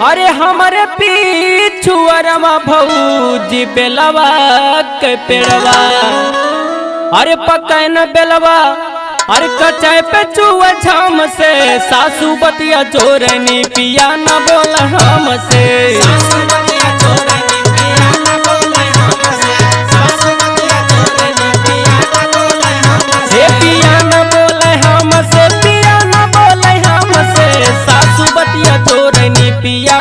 अरे हमारे पीछुअरमा भौजी बेलवा के पेड़वा, अरे पकैन बेलवा, अरे कचाय पे चुआ झाम से सासू बतिया चोरनी पिया न बोल हमसे। हे पिया न बोले हमसे, पिया न बोले हमसे, सासू बतिया चोरनी पिया